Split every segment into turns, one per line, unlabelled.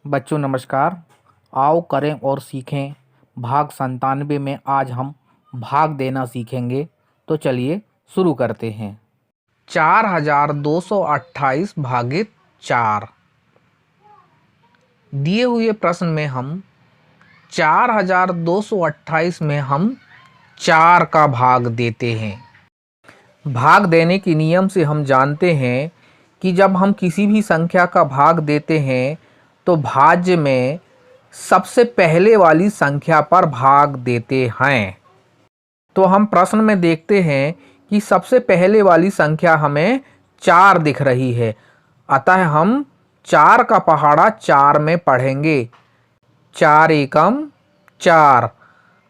बच्चों नमस्कार। आओ करें और सीखें भाग 97 में आज हम भाग देना सीखेंगे। तो चलिए शुरू करते हैं। 4228 भागित 4। दिए हुए प्रश्न में हम 4228 में हम 4 का भाग देते हैं। भाग देने के नियम से हम जानते हैं कि जब हम किसी भी संख्या का भाग देते हैं तो भाज्य में सबसे पहले वाली संख्या पर भाग देते हैं। तो हम प्रश्न में देखते हैं कि सबसे पहले वाली संख्या हमें 4 दिख रही है, अतः हम 4 का पहाड़ा 4 में पढ़ेंगे। 4 एकम 4।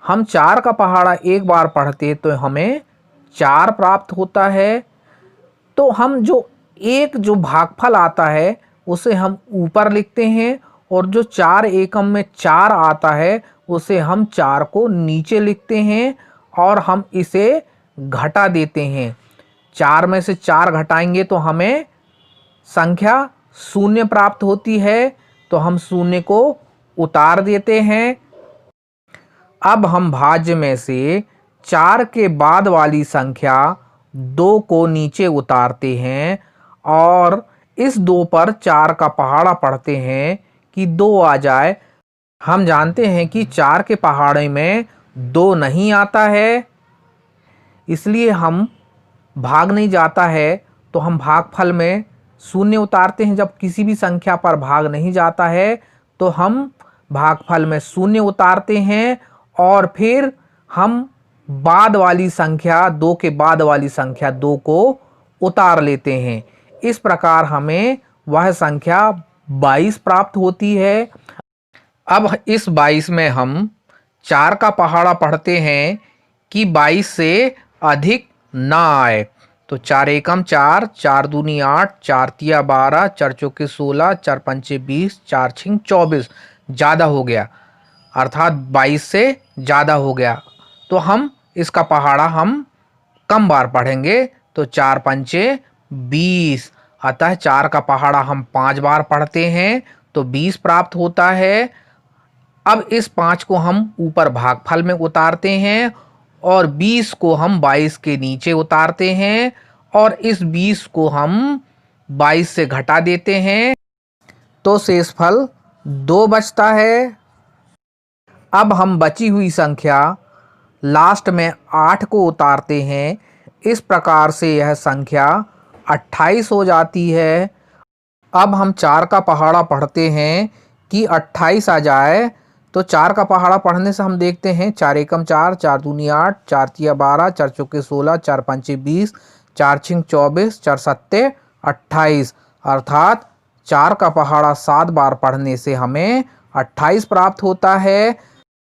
हम 4 का पहाड़ा एक बार पढ़ते तो हमें 4 प्राप्त होता है। तो हम जो भागफल आता है उसे हम ऊपर लिखते हैं और जो 4 एकम में 4 आता है उसे हम 4 को नीचे लिखते हैं और हम इसे घटा देते हैं। 4 में से 4 घटाएंगे तो हमें संख्या 0 प्राप्त होती है, तो हम 0 को उतार देते हैं। अब हम भाज्य में से 4 के बाद वाली संख्या 2 को नीचे उतारते हैं और इस 2 पर 4 का पहाड़ा पढ़ते हैं कि 2 आ जाए। हम जानते हैं कि 4 के पहाड़े में 2 नहीं आता है, इसलिए हम भाग नहीं जाता है तो हम भागफल में 0 उतारते हैं। जब किसी भी संख्या पर भाग नहीं जाता है तो हम भागफल में 0 उतारते हैं और फिर हम बाद वाली संख्या 2 के बाद वाली संख्या 2 को उतार लेते हैं। इस प्रकार हमें वह संख्या 22 प्राप्त होती है। अब इस 22 में हम 4 का पहाड़ा पढ़ते हैं कि 22 से अधिक ना आए। तो 4 एकम 4, 4 दूनी 8, 4 तिया 12, 4 चौके 16, 4 पंचे 20, 4 छिंग 24 ज़्यादा हो गया, अर्थात 22 से ज़्यादा हो गया। तो हम इसका पहाड़ा हम कम बार पढ़ेंगे। तो 4 पंचे 20, अतः 4 का पहाड़ा हम 5 बार पढ़ते हैं तो 20 प्राप्त होता है। अब इस 5 को हम ऊपर भागफल में उतारते हैं और 20 को हम 22 के नीचे उतारते हैं और इस 20 को हम 22 से घटा देते हैं, तो शेषफल 2 बचता है। अब हम बची हुई संख्या लास्ट में 8 को उतारते हैं। इस प्रकार से यह संख्या 28 हो जाती है। अब हम 4 का पहाड़ा पढ़ते हैं कि 28 आ जाए। तो 4 का पहाड़ा पढ़ने से हम देखते हैं 4 एकम 4, 4 दूनी 8, 4 तिया 12, 4 चौके 16, 4 पंचे 20, 4 छिंग 24, 4 सत्ते 28, अर्थात 4 का पहाड़ा 7 बार पढ़ने से हमें 28 प्राप्त होता है।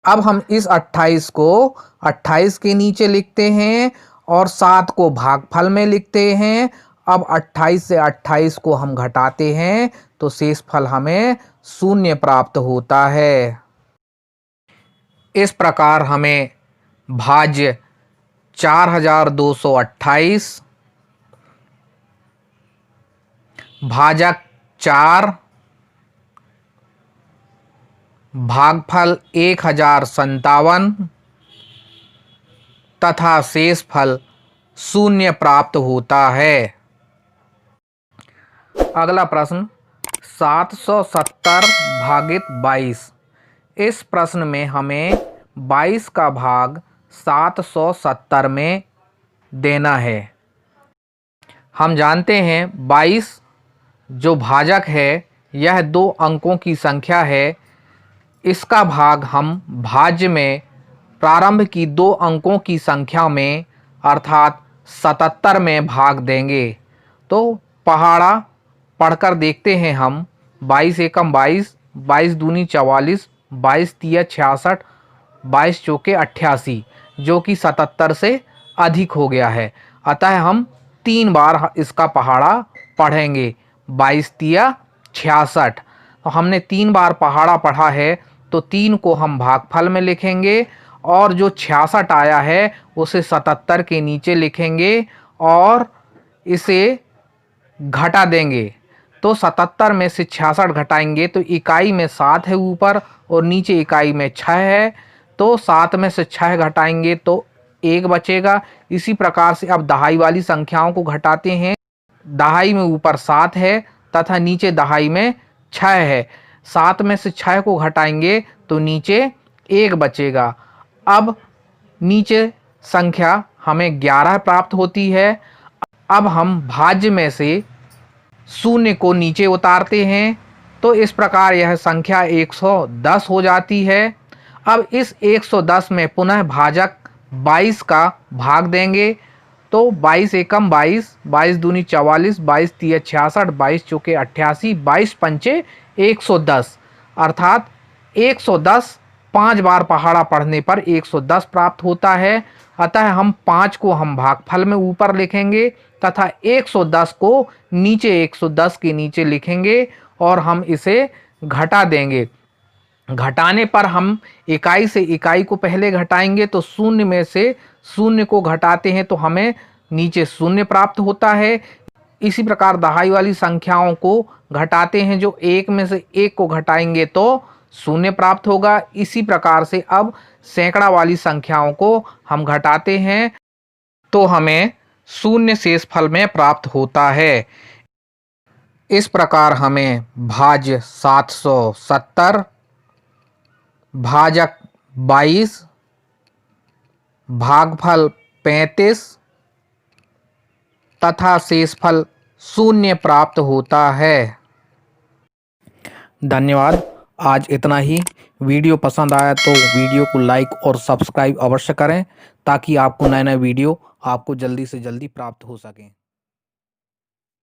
अब हम इस 28 को 28 के नीचे लिखते हैं और 7 को भागफल में लिखते हैं। अब 28 से 28 को हम घटाते हैं तो शेषफल हमें 0 प्राप्त होता है। इस प्रकार हमें भाज्य 4228 भाजक 4 भागफल 1057 तथा शेषफल 0 प्राप्त होता है। अगला प्रश्न 770 भागित 22। इस प्रश्न में हमें 22 का भाग 770 में देना है। हम जानते हैं 22 जो भाजक है यह 2 अंकों की संख्या है। इसका भाग हम भाज्य में प्रारंभ की 2 अंकों की संख्या में अर्थात 77 में भाग देंगे। तो पहाड़ा पढ़कर देखते हैं हम। 22 एकम 22, 22 दूनी 44, 22 तिया 66, 22 चौके 88, जो कि 77 से अधिक हो गया है, अतः हम 3 बार इसका पहाड़ा पढ़ेंगे। 22 तिया 66, तो हमने 3 बार पहाड़ा पढ़ा है तो 3 को हम भागफल में लिखेंगे और जो 66 आया है उसे 77 के नीचे लिखेंगे और इसे घटा देंगे तो 77 में से 66 घटाएंगे तो इकाई में 7 है ऊपर और नीचे इकाई में 6 है, तो 7 में से 6 घटाएंगे तो 1 बचेगा। इसी प्रकार से अब दहाई वाली संख्याओं को घटाते हैं। दहाई में ऊपर 7 है तथा नीचे दहाई में 6 है। 7 में से 6 को घटाएंगे तो नीचे 1 बचेगा। अब नीचे संख्या हमें 11 प्राप्त होती है। अब हम भाज्य में से शून्य को नीचे उतारते हैं तो इस प्रकार यह संख्या 110 हो जाती है। अब इस 110 में पुनः भाजक 22 का भाग देंगे तो 22 एकम 22, 22 दूनी 44, 22 तिया 66, 22 चौके 88, 22 पंचे 110, अर्थात 110 5 बार पहाड़ा पढ़ने पर 110 प्राप्त होता है। अतः हम 5 को हम भागफल में ऊपर लिखेंगे तथा 110 को नीचे 110 के नीचे लिखेंगे और हम इसे घटा देंगे। घटाने पर हम इकाई से इकाई को पहले घटाएंगे तो शून्य में से शून्य को घटाते हैं तो हमें नीचे शून्य प्राप्त होता है। इसी प्रकार दहाई वाली संख्याओं को घटाते हैं, जो 1 में से 1 को घटाएंगे तो शून्य प्राप्त होगा। इसी प्रकार से अब सैकड़ा वाली संख्याओं को हम घटाते हैं तो हमें शून्य शेषफल में प्राप्त होता है। इस प्रकार हमें भाज्य 770, भाजक 22, भागफल 35 तथा शेषफल शून्य प्राप्त होता है। धन्यवाद। आज इतना ही। वीडियो पसंद आया तो वीडियो को लाइक और सब्सक्राइब अवश्य करें ताकि आपको नए नए वीडियो आपको जल्दी से जल्दी प्राप्त हो सकें।